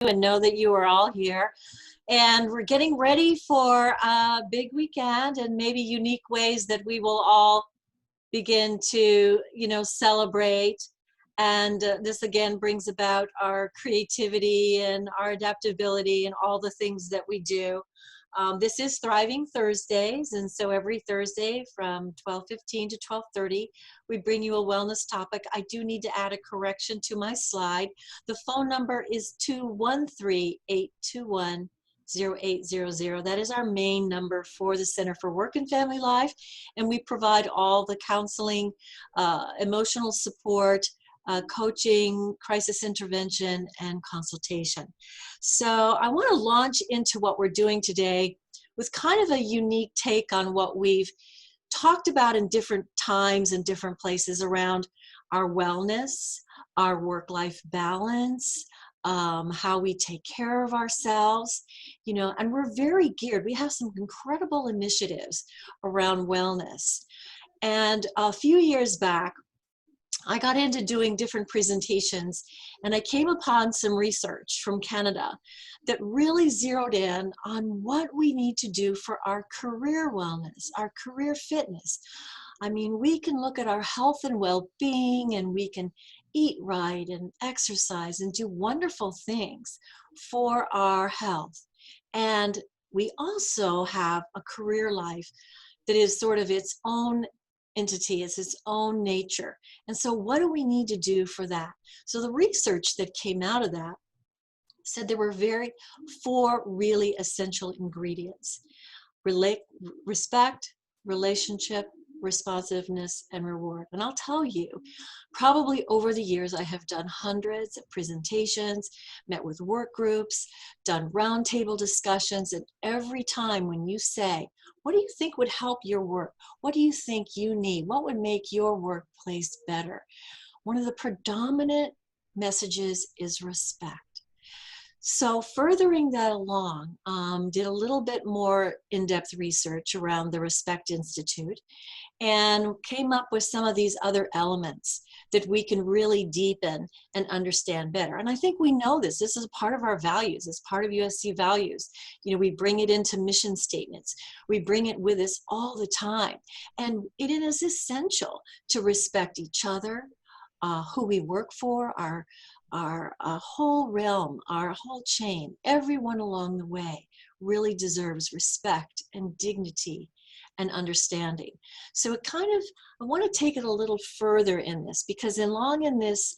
and know that you are all here. And we're getting ready for a big weekend and maybe unique ways that we will all begin to, celebrate. And this again brings about our creativity and our adaptability and all the things that we do. This is Thriving Thursdays, and so every Thursday from 12:15 to 12:30, we bring you a wellness topic. I do need to add a correction to my slide. The phone number is 213-821-0800. That is our main number for the Center for Work and Family Life, and we provide all the counseling, emotional support, coaching, crisis intervention, and consultation. So I want to launch into what we're doing today with kind of a unique take on what we've talked about in different times and different places around our wellness, our work-life balance, how we take care of ourselves, and we're very geared. We have some incredible initiatives around wellness. And a few years back, I got into doing different presentations, and I came upon some research from Canada that really zeroed in on what we need to do for our career wellness, our career fitness. I mean, we can look at our health and well-being, and we can eat right and exercise and do wonderful things for our health. And we also have a career life that is sort of its own entity, it's its own nature. And so what do we need to do for that? So the research that came out of that said there were four really essential ingredients: respect, relationship, responsiveness, and reward. And I'll tell you, probably over the years, I have done hundreds of presentations, met with work groups, done roundtable discussions, and every time when you say, what do you think would help your work? What do you think you need? What would make your workplace better? One of the predominant messages is respect. So furthering that along, did a little bit more in-depth research around the Respect Institute and came up with some of these other elements that we can really deepen and understand better. And I think we know this. This is a part of our values. It's part of USC values. We bring it into mission statements. We bring it with us all the time. And it is essential to respect each other, who we work for, our whole realm, our whole chain. Everyone along the way really deserves respect and dignity and understanding. So I want to take it a little further in this, because in this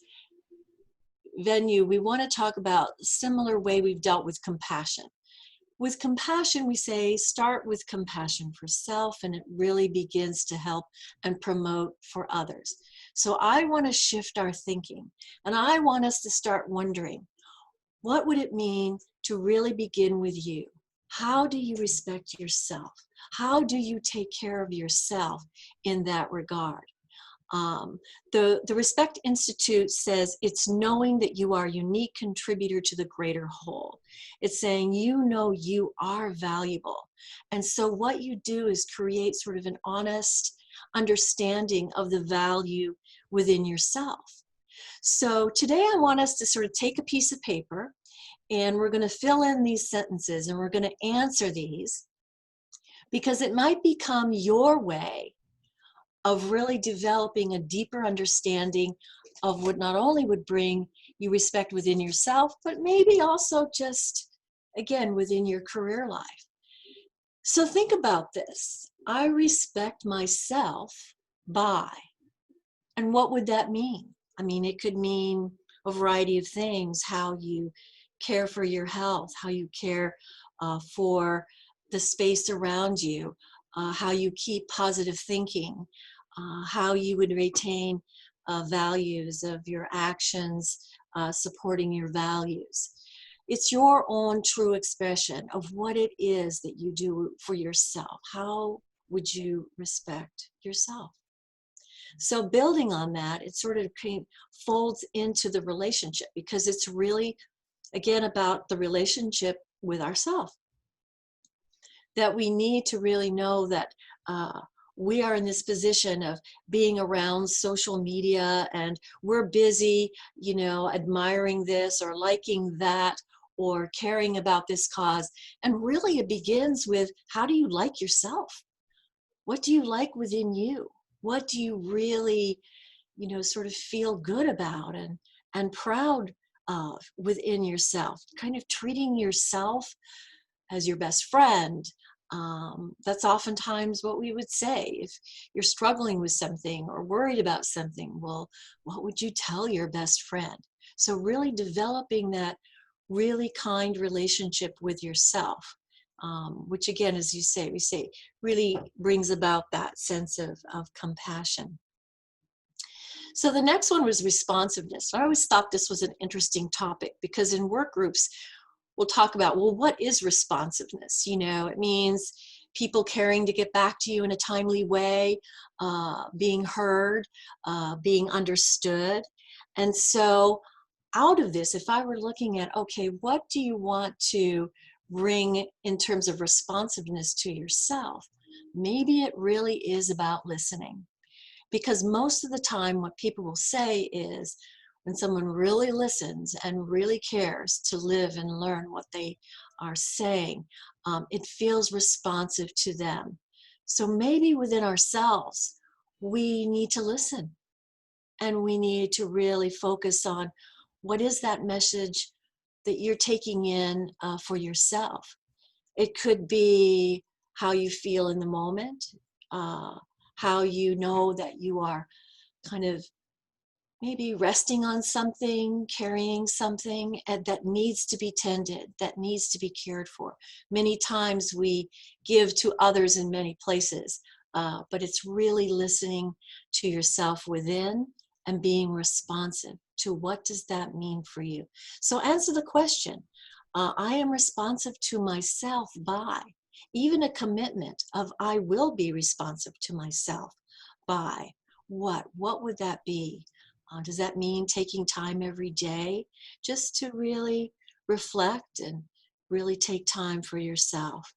venue, we want to talk about a similar way we've dealt with compassion. With compassion, we say, start with compassion for self, and it really begins to help and promote for others. So I want to shift our thinking, and I want us to start wondering, what would it mean to really begin with you? How do you respect yourself? How do you take care of yourself in that regard? The Respect Institute says it's knowing that you are a unique contributor to the greater whole. It's saying you are valuable. And so what you do is create sort of an honest understanding of the value within yourself. So today I want us to sort of take a piece of paper, and we're going to fill in these sentences, and we're going to answer these, because it might become your way of really developing a deeper understanding of what not only would bring you respect within yourself, but maybe also just, again, within your career life. So think about this. I respect myself by, and what would that mean? I mean, it could mean a variety of things: how you care for your health, how you care for the space around you, how you keep positive thinking, how you would retain values of your actions, supporting your values. It's your own true expression of what it is that you do for yourself. How would you respect yourself? So building on that, it sort of folds into the relationship, because it's really, again, about the relationship with ourselves. That we need to really know that we are in this position of being around social media, and we're busy, admiring this or liking that, or caring about this cause. And really it begins with, how do you like yourself? What do you like within you? What do you really, sort of feel good about and proud of within yourself? Kind of treating yourself as your best friend. That's oftentimes what we would say. If you're struggling with something or worried about something, well, what would you tell your best friend? So really developing that really kind relationship with yourself, which again, as you say, we say really brings about that sense of compassion. So the next one was responsiveness. I always thought this was an interesting topic because in work groups, we'll talk about, well, what is responsiveness? It means people caring to get back to you in a timely way, being heard, being understood. And so out of this, if I were looking at, okay, what do you want to bring in terms of responsiveness to yourself? Maybe it really is about listening. Because most of the time, what people will say is, when someone really listens and really cares to live and learn what they are saying, it feels responsive to them. So maybe within ourselves, we need to listen, and we need to really focus on, what is that message that you're taking in for yourself? It could be how you feel in the moment, uh, how you know that you are kind of maybe resting on something, carrying something and that needs to be tended, that needs to be cared for. Many times we give to others in many places, but it's really listening to yourself within and being responsive to, what does that mean for you? So answer the question. I am responsive to myself by, even a commitment of, I will be responsive to myself by what? What would that be? Does that mean taking time every day just to really reflect and really take time for yourself?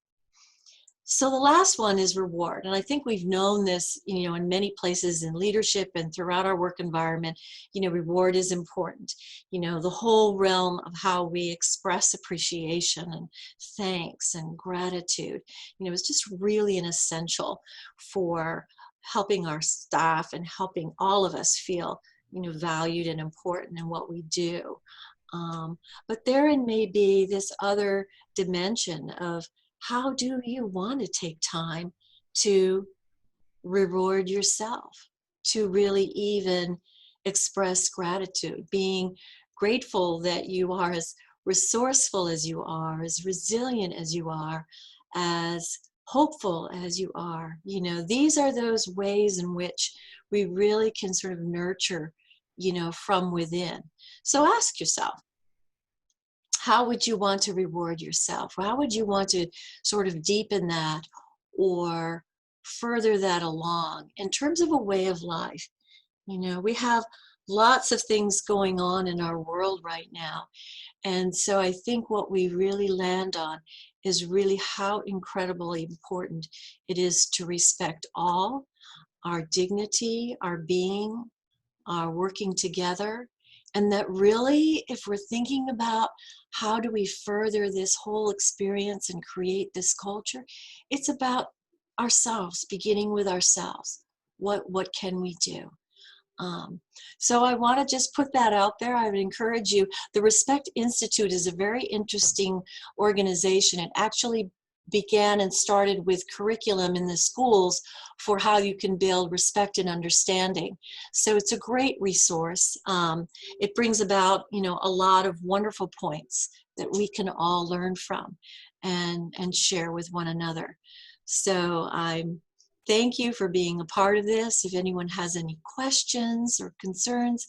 So the last one is reward. And I think we've known this, in many places in leadership and throughout our work environment, reward is important. The whole realm of how we express appreciation and thanks and gratitude, is just really an essential for helping our staff and helping all of us feel, valued and important in what we do. But therein may be this other dimension of, how do you want to take time to reward yourself, to really even express gratitude, being grateful that you are as resourceful as you are, as resilient as you are, as hopeful as you are. These are those ways in which we really can sort of nurture, from within. So ask yourself, how would you want to reward yourself? How would you want to sort of deepen that or further that along in terms of a way of life? We have lots of things going on in our world right now. And so I think what we really land on is really how incredibly important it is to respect all, our dignity, our being, our working together. And that really, if we're thinking about how do we further this whole experience and create this culture, it's about ourselves, beginning with ourselves. What can we do? So I want to just put that out there. I would encourage you. The Respect Institute is a very interesting organization. It actually began and started with curriculum in the schools for how you can build respect and understanding. So it's a great resource. It brings about, a lot of wonderful points that we can all learn from and share with one another. So thank you for being a part of this. If anyone has any questions or concerns,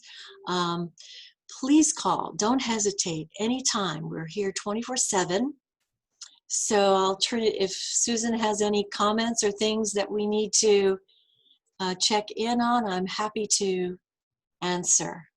please call. Don't hesitate anytime. We're here 24/7. So I'll turn it, if Susan has any comments or things that we need to check in on, I'm happy to answer.